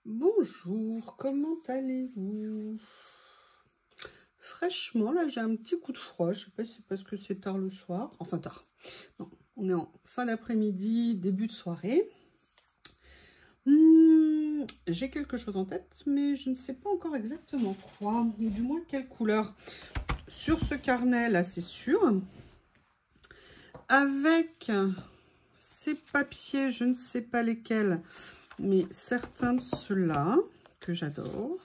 Bonjour, comment allez-vous? Fraîchement, là j'ai un petit coup de froid, je sais pas si c'est parce que c'est tard le soir, enfin tard, non, on est en fin d'après-midi, début de soirée. J'ai quelque chose en tête, mais je ne sais pas encore exactement quoi, ou du moins quelle couleur. Sur ce carnet là, c'est sûr, avec ces papiers, je ne sais pas lesquels, mais certains de ceux-là que j'adore.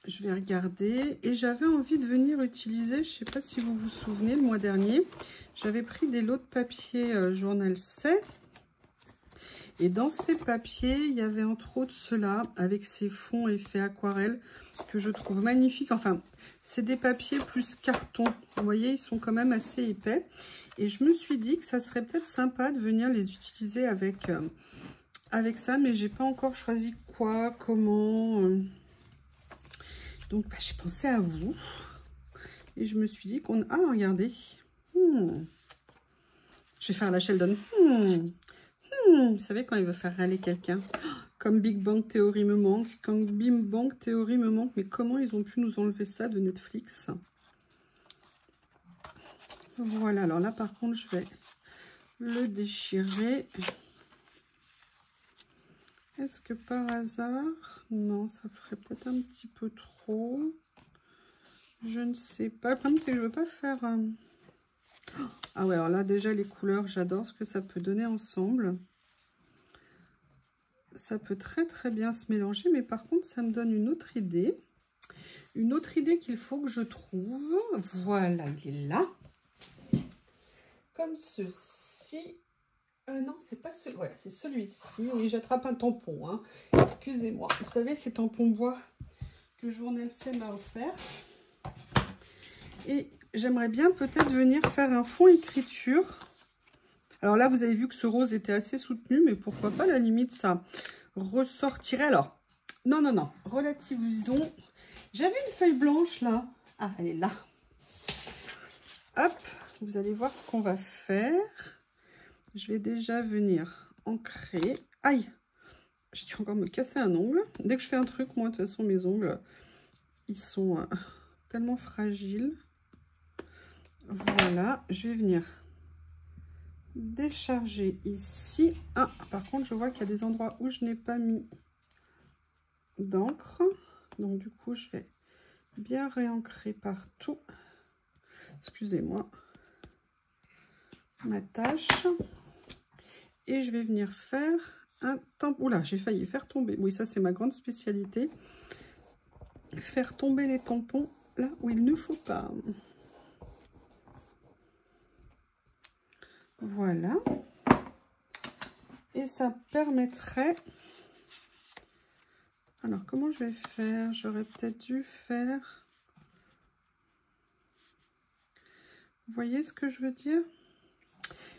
Je vais regarder et j'avais envie de venir utiliser, je ne sais pas si vous vous souvenez, le mois dernier, j'avais pris des lots de papier Journal C. Et dans ces papiers, il y avait entre autres ceux-là avec ces fonds effet aquarelle que je trouve magnifiques. Enfin, c'est des papiers plus carton. Vous voyez, ils sont quand même assez épais. Et je me suis dit que ça serait peut-être sympa de venir les utiliser avec ça, mais j'ai pas encore choisi quoi, comment. Donc, bah, j'ai pensé à vous. Et je me suis dit qu'on... Ah, regardez. Je vais faire la Sheldon. Vous savez, quand il veut faire râler quelqu'un. Comme Big Bang Theory me manque. Quand Big Bang Theory me manque. Mais comment ils ont pu nous enlever ça de Netflix? Voilà. Alors là, par contre, je vais le déchirer. Est-ce que par hasard... Non, ça ferait peut-être un petit peu trop. Je ne sais pas. Le problème, c'est que je ne veux pas faire... Ah ouais, alors là, déjà, les couleurs, j'adore ce que ça peut donner ensemble. Ça peut très, très bien se mélanger. Mais par contre, ça me donne une autre idée. Une autre idée qu'il faut que je trouve. Voilà, il est là. Comme ceci. Non, c'est pas celui. Voilà, c'est celui-ci. Oui, j'attrape un tampon. Hein. Excusez-moi. Vous savez, ces tampons bois que Journal C m'a offert. Et j'aimerais bien peut-être venir faire un fond écriture. Alors là, vous avez vu que ce rose était assez soutenu, mais pourquoi pas, à la limite, ça ressortirait. Alors, non, non, non. Relativisons. J'avais une feuille blanche, là. Ah, elle est là. Hop, vous allez voir ce qu'on va faire. Je vais déjà venir ancrer. Aïe, j'ai dû encore me casser un ongle. Dès que je fais un truc, moi, de toute façon, mes ongles, ils sont tellement fragiles. Voilà, je vais venir décharger ici. Ah, par contre, je vois qu'il y a des endroits où je n'ai pas mis d'encre. Donc, du coup, je vais bien réancrer partout. Excusez-moi. Ma tâche. Et je vais venir faire un tampon. Oula, j'ai failli faire tomber. Oui, ça, c'est ma grande spécialité. Faire tomber les tampons là où il ne faut pas. Voilà. Et ça permettrait... Alors, comment je vais faire? J'aurais peut-être dû faire... Vous voyez ce que je veux dire?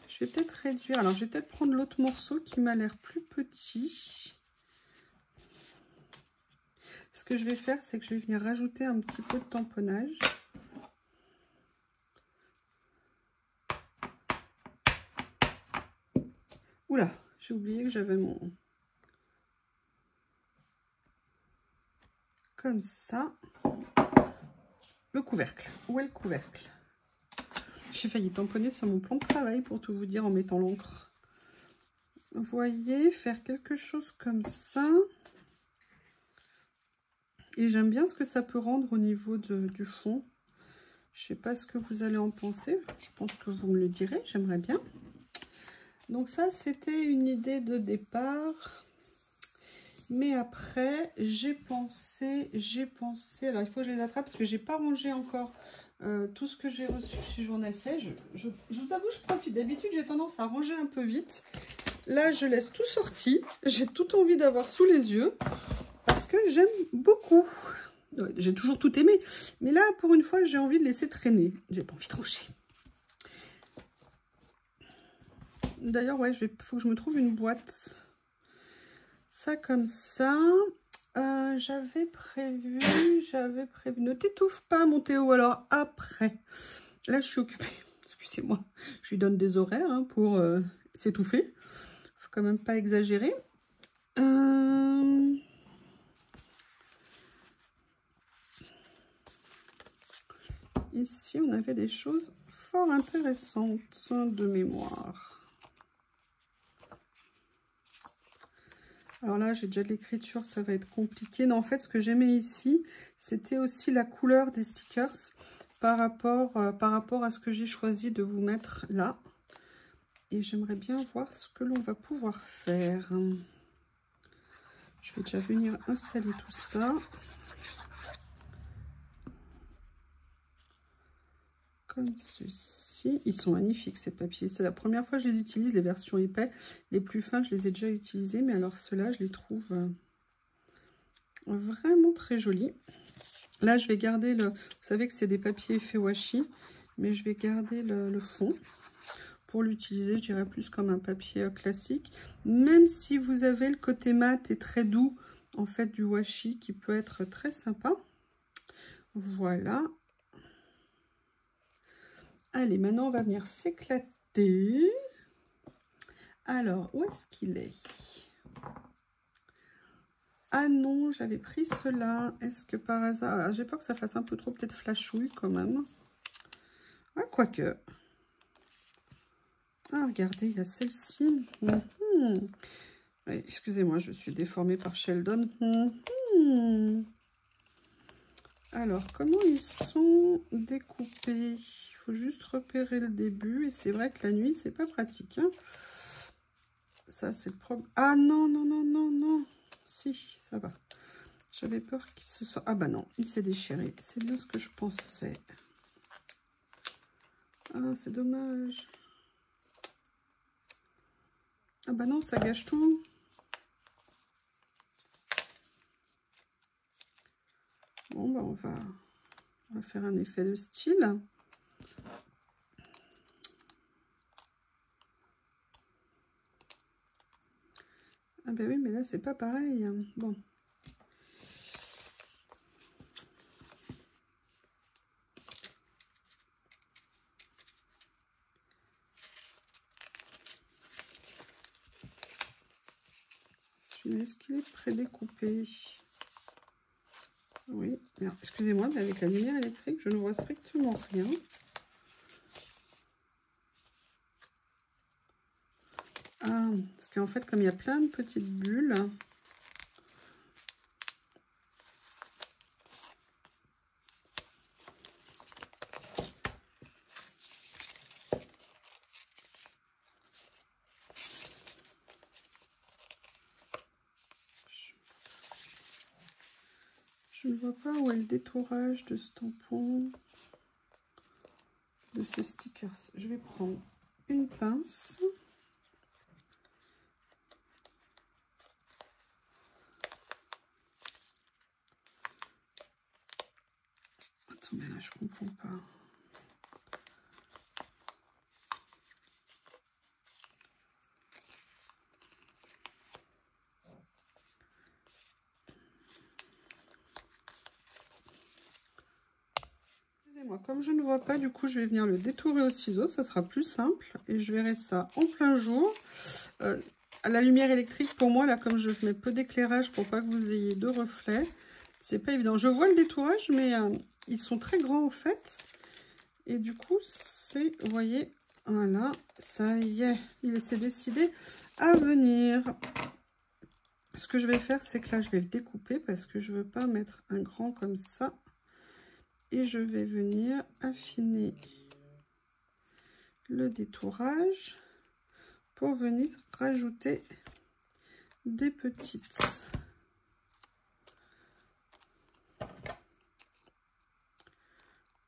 Je vais peut-être réduire. Alors, je vais peut-être prendre l'autre morceau qui m'a l'air plus petit. Ce que je vais faire, c'est que je vais venir rajouter un petit peu de tamponnage. Oula, j'ai oublié que j'avais mon... Comme ça. Le couvercle. Où est le couvercle? J'ai failli tamponner sur mon plan de travail pour tout vous dire en mettant l'encre. Vous voyez, faire quelque chose comme ça. Et j'aime bien ce que ça peut rendre au niveau du fond. Je ne sais pas ce que vous allez en penser. Je pense que vous me le direz. J'aimerais bien. Donc ça, c'était une idée de départ. Mais après, j'ai pensé... Alors, il faut que je les attrape parce que je n'ai pas rangé encore tout ce que j'ai reçu chez Journal C. Je vous avoue, je profite. D'habitude, j'ai tendance à ranger un peu vite. Là, je laisse tout sorti. J'ai tout envie d'avoir sous les yeux parce que j'aime beaucoup. Ouais, j'ai toujours tout aimé. Mais là, pour une fois, j'ai envie de laisser traîner. J'ai pas envie de ranger. D'ailleurs, ouais, faut que je me trouve une boîte. Ça comme ça. J'avais prévu. Ne t'étouffe pas, mon Théo. Alors, après. Là, je suis occupée. Excusez-moi. Je lui donne des horaires hein, pour s'étouffer. Faut quand même pas exagérer. avait des choses fort intéressantes de mémoire. Alors là, j'ai déjà de l'écriture, ça va être compliqué. Non, en fait, ce que j'aimais ici, c'était aussi la couleur des stickers par rapport à ce que j'ai choisi de vous mettre là. Et j'aimerais bien voir ce que l'on va pouvoir faire. Je vais déjà venir installer tout ça. Comme ceci. Ils sont magnifiques ces papiers. C'est la première fois que je les utilise, les versions épais. Les plus fins, je les ai déjà utilisés. Mais alors ceux-là, je les trouve vraiment très jolis. Là, je vais garder le... Vous savez que c'est des papiers effet washi. Mais je vais garder le fond. Pour l'utiliser, je dirais plus comme un papier classique. Même si vous avez le côté mat et très doux, en fait, du washi qui peut être très sympa. Voilà. Allez, maintenant, on va venir s'éclater. Alors, où est-ce qu'il est? Ah non, j'avais pris cela. Est-ce que par hasard... Ah, j'ai peur que ça fasse un peu trop, peut-être flashouille quand même. Ah, quoique. Ah, regardez, il y a celle-ci. Excusez-moi, je suis déformée par Sheldon. Alors, comment ils sont découpés? Il faut juste repérer le début. Et c'est vrai que la nuit, c'est pas pratique. Hein. Ça, c'est le problème. Ah non, non, non, non, non. Si, ça va. J'avais peur qu'il se soit... Ah bah non, il s'est déchiré. C'est bien ce que je pensais. Ah, c'est dommage. Ah bah non, ça gâche tout. Bon, bah on va faire un effet de style. Ah bah oui, mais là, c'est pas pareil. Bon. Est-ce qu'il est prédécoupé? Oui, excusez-moi, mais avec la lumière électrique, je ne vois strictement rien. Ah, parce qu'en fait, comme il y a plein de petites bulles, je ne vois pas où est le détourage de ce tampon, de ce stickers. Je vais prendre une pince. Attendez, là, je comprends pas. Excusez-moi, comme je ne vois pas, du coup, je vais venir le détourer au ciseau. Ça sera plus simple. Et je verrai ça en plein jour. À la lumière électrique, pour moi, là, comme je mets peu d'éclairage pour pas que vous ayez de reflets, c'est pas évident. Je vois le détourage, mais ils sont très grands, en fait. Et du coup, c'est, vous voyez, voilà, ça y est, il s'est décidé à venir. Ce que je vais faire, c'est que là, je vais le découper parce que je veux pas mettre un grand comme ça. Et je vais venir affiner le détourage pour venir rajouter des petites.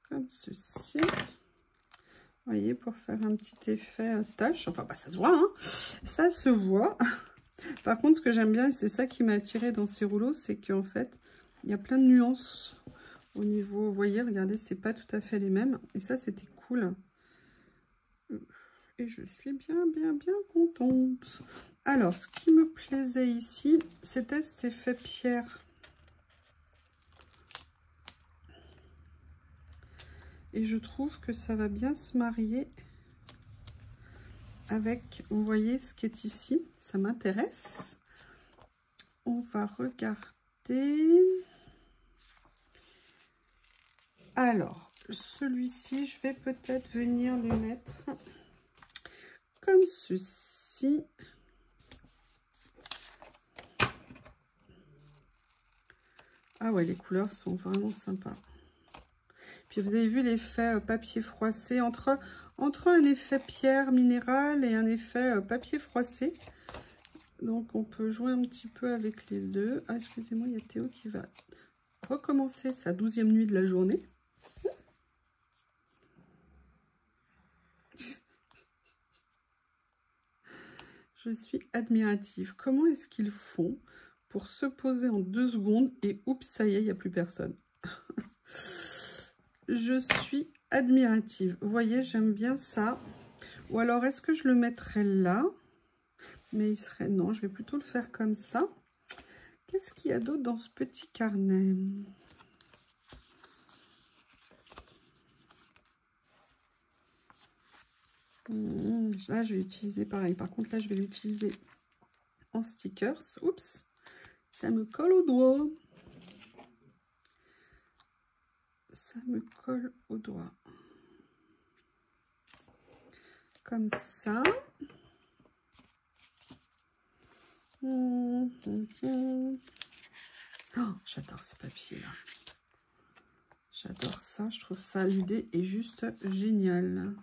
Comme ceci. Vous voyez, pour faire un petit effet tache. Enfin, bah, ça se voit, hein. Ça se voit. Par contre, ce que j'aime bien, et c'est ça qui m'a attiré dans ces rouleaux, c'est qu'en fait, il y a plein de nuances au niveau, vous voyez, regardez, c'est pas tout à fait les mêmes. Et ça, c'était cool. Et je suis bien contente. Alors, ce qui me plaisait ici, c'était cet effet pierre. Et je trouve que ça va bien se marier avec, vous voyez, ce qui est ici. Ça m'intéresse. On va regarder. Alors, celui-ci, je vais peut-être venir le mettre comme ceci. Ah ouais, les couleurs sont vraiment sympas. Puis vous avez vu l'effet papier froissé, entre un effet pierre minérale et un effet papier froissé. Donc on peut jouer un petit peu avec les deux. Ah, excusez-moi, il y a Théo qui va recommencer sa 12e nuit de la journée. Je suis admirative. Comment est-ce qu'ils font pour se poser en 2 secondes et oups, ça y est, il n'y a plus personne. Je suis admirative. Vous voyez, j'aime bien ça. Ou alors, est-ce que je le mettrais là? Mais il serait... Non, je vais plutôt le faire comme ça. Qu'est-ce qu'il y a d'autre dans ce petit carnet? Là, je vais utiliser pareil. Par contre, là, je vais l'utiliser en stickers. Oups, ça me colle au doigt. Ça me colle au doigt. Comme ça. Oh, j'adore ce papier-là. J'adore ça. Je trouve ça, l'idée est juste géniale.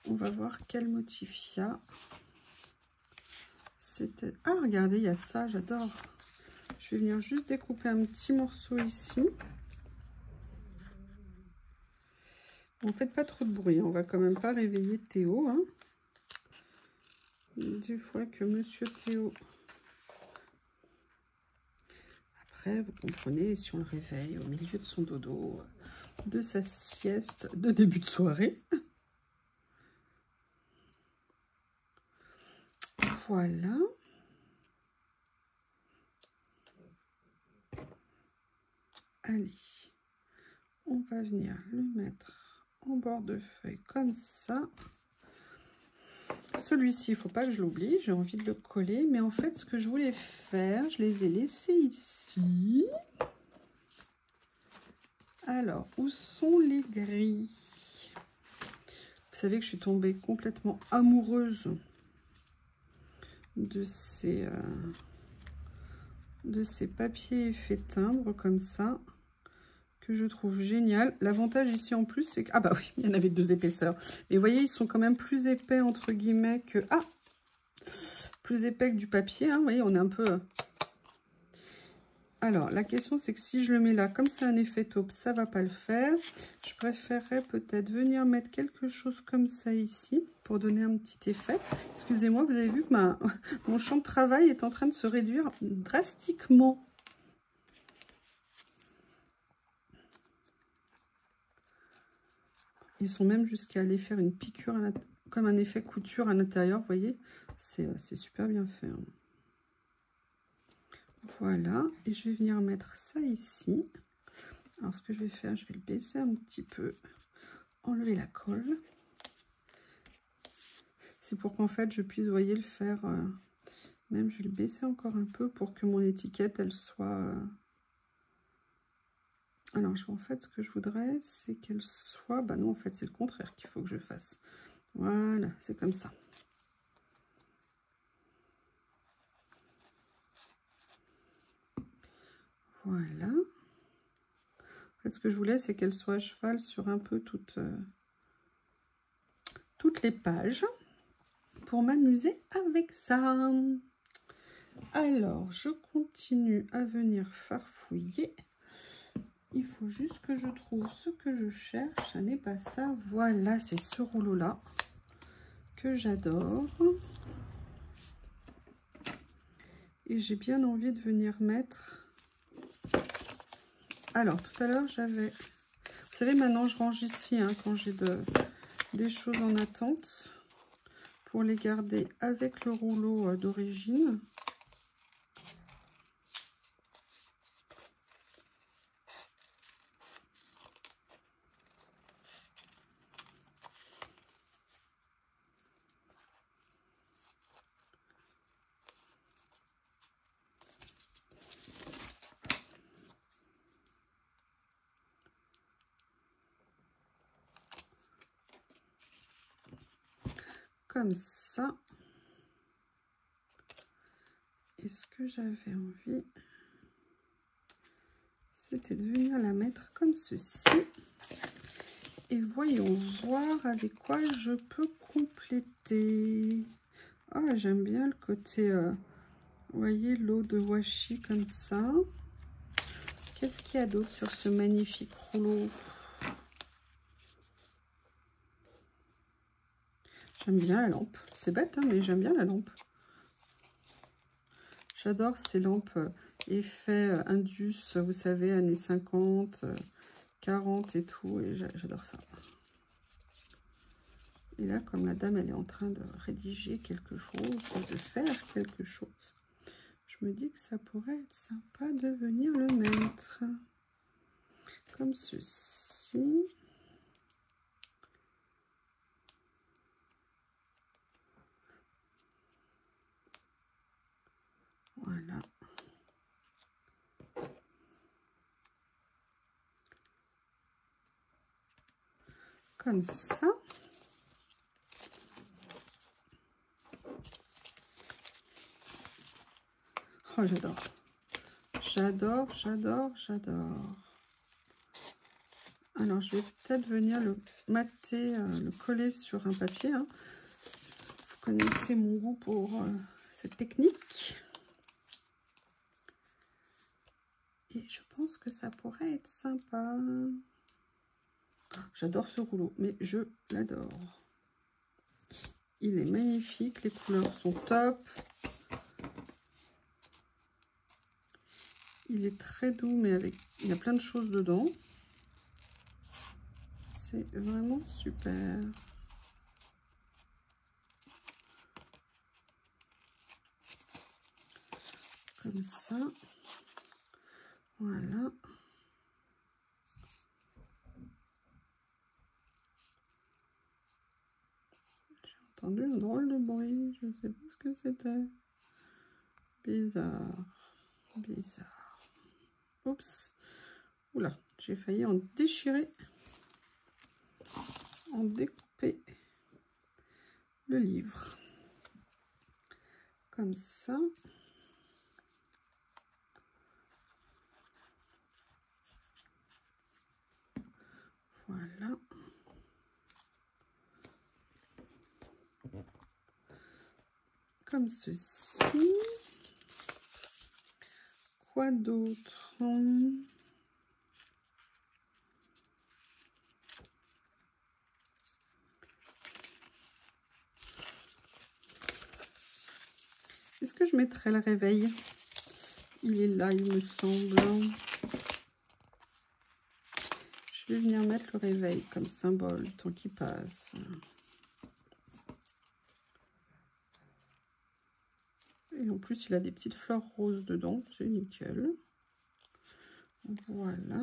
On va voir quel motif il y a. C'était... Ah, regardez, il y a ça, j'adore. Je vais venir juste découper un petit morceau ici. Bon, faites pas trop de bruit, on va quand même pas réveiller Théo. Hein. Des fois que Monsieur Théo... Après, vous comprenez, si on le réveille au milieu de son dodo, de sa sieste de début de soirée. Voilà. Allez, on va venir le mettre en bord de feuille comme ça. Celui-ci, il ne faut pas que je l'oublie, j'ai envie de le coller. Mais en fait, ce que je voulais faire, je les ai laissés ici. Alors, où sont les gris? Vous savez que je suis tombée complètement amoureuse de ces papiers effets timbre comme ça, que je trouve génial. L'avantage ici en plus, c'est que... Ah bah oui, il y en avait 2 épaisseurs. Et vous voyez, ils sont quand même plus épais, entre guillemets, que... Ah, plus épais que du papier, hein. Vous voyez, on est un peu... Alors, la question, c'est que si je le mets là, comme c'est un effet taupe, ça va pas le faire. Je préférerais peut-être venir mettre quelque chose comme ça ici, pour donner un petit effet. Excusez-moi, vous avez vu que mon champ de travail est en train de se réduire drastiquement. Ils sont même jusqu'à aller faire une piqûre, comme un effet couture à l'intérieur, vous voyez. C'est super bien fait. Hein. Voilà, et je vais venir mettre ça ici. Alors, ce que je vais faire, je vais le baisser un petit peu, enlever la colle. C'est pour qu'en fait, je puisse, vous voyez, le faire... même, je vais le baisser encore un peu pour que mon étiquette, elle soit... Alors, en fait, ce que je voudrais, c'est qu'elle soit... Bah non, en fait, c'est le contraire qu'il faut que je fasse. Voilà, c'est comme ça. Voilà. En fait, ce que je voulais, c'est qu'elle soit à cheval sur un peu toutes les pages pour m'amuser avec ça. Alors, je continue à venir farfouiller. Il faut juste que je trouve ce que je cherche. Ça n'est pas ça. Voilà, c'est ce rouleau-là que j'adore. Et j'ai bien envie de venir mettre... Alors, tout à l'heure, j'avais... Vous savez, maintenant, je range ici hein, quand j'ai des choses en attente pour les garder avec le rouleau d'origine. comme ça. Et ce que j'avais envie, c'était de venir la mettre comme ceci. Et voyons voir avec quoi je peux compléter. Oh, j'aime bien le côté, vous voyez, l'eau de washi comme ça. Qu'est-ce qu'il y a d'autre sur ce magnifique rouleau? J'aime bien la lampe. C'est bête, hein, mais j'aime bien la lampe. J'adore ces lampes effet Indus, vous savez, années 50, 40 et tout. Et j'adore ça. Et là, comme la dame, elle est en train de rédiger quelque chose, de faire quelque chose, je me dis que ça pourrait être sympa de venir le mettre. Comme ceci. Voilà. Comme ça. Oh, j'adore. J'adore, j'adore, j'adore. Alors, je vais peut-être venir le mater, le coller sur un papier. Hein. Vous connaissez mon goût pour cette technique. Et je pense que ça pourrait être sympa. J'adore ce rouleau, mais je l'adore. Il est magnifique, les couleurs sont top. Il est très doux, mais avec il y a plein de choses dedans. C'est vraiment super. Comme ça. Voilà. J'ai entendu un drôle de bruit. Je ne sais pas ce que c'était. Bizarre. Bizarre. Oups. Oula, j'ai failli en déchirer. En découper le livre. Comme ça. Voilà. Comme ceci. Quoi d'autre? Est-ce que je mettrai le réveil? Il est là, il me semble. Je vais venir mettre le réveil comme symbole, le temps qui passe. Et en plus, il a des petites fleurs roses dedans, c'est nickel. Voilà.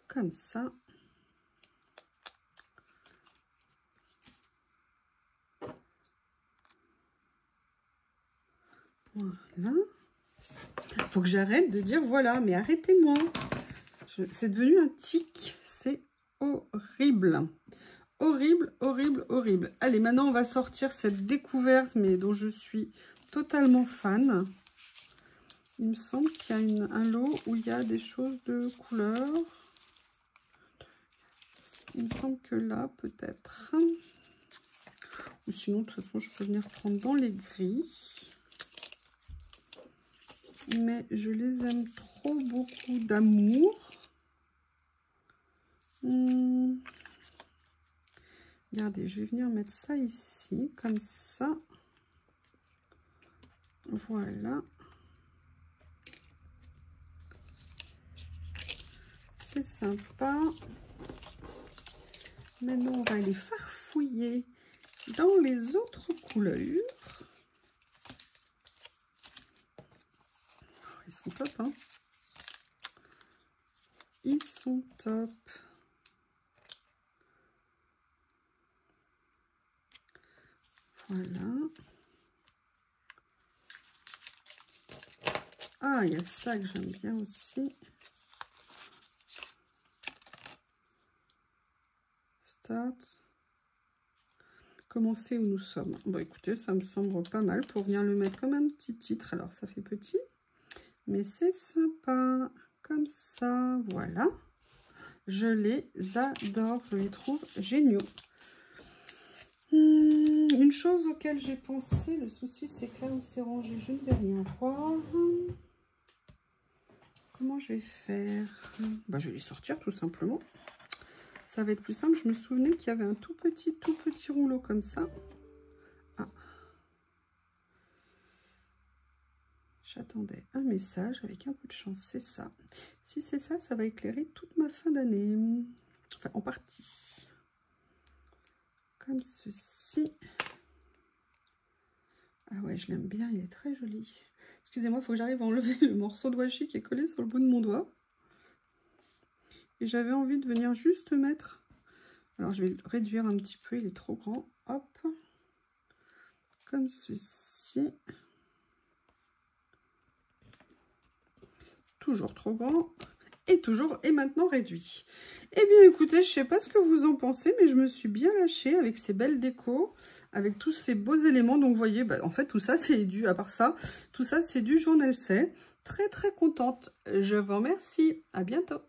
Comme ça. Voilà. Faut que j'arrête de dire voilà, mais arrêtez-moi. C'est devenu un tic. C'est horrible. Horrible, horrible, horrible. Allez, maintenant, on va sortir cette découverte, mais dont je suis totalement fan. Il me semble qu'il y a un lot où il y a des choses de couleur. Il me semble que là, peut-être. Ou sinon, de toute façon, je peux venir prendre dans les gris. Mais je les aime trop beaucoup d'amour. Regardez, je vais venir mettre ça ici, comme ça. Voilà. C'est sympa. Maintenant, on va aller farfouiller dans les autres couleurs. Ils sont top, hein? Ils sont top. Voilà. Ah, il y a ça que j'aime bien aussi. Start. Commencer où nous sommes. Bon, écoutez, ça me semble pas mal pour venir le mettre comme un petit titre. Alors, ça fait petit, mais c'est sympa. Comme ça, voilà. Je les adore, je les trouve géniaux. Une chose auquel j'ai pensé, le souci c'est que là où c'est rangé, je ne vais rien voir. Comment je vais faire? Bah, je vais les sortir tout simplement. Ça va être plus simple. Je me souvenais qu'il y avait un tout petit rouleau comme ça. Ah. J'attendais un message avec un peu de chance, c'est ça. Si c'est ça, ça va éclairer toute ma fin d'année. Enfin, en partie. Comme ceci. Ah ouais, je l'aime bien, il est très joli. Excusez-moi, il faut que j'arrive à enlever le morceau de washi qui est collé sur le bout de mon doigt. Et j'avais envie de venir juste mettre... Alors, je vais le réduire un petit peu, il est trop grand. Hop. Comme ceci. Toujours trop grand. Et maintenant réduit. Eh bien, écoutez, je sais pas ce que vous en pensez, mais je me suis bien lâchée avec ces belles décos, avec tous ces beaux éléments. Donc, vous voyez, bah, en fait, tout ça, c'est du, à part ça, tout ça, c'est du Journal C. Très, très contente. Je vous remercie. À bientôt.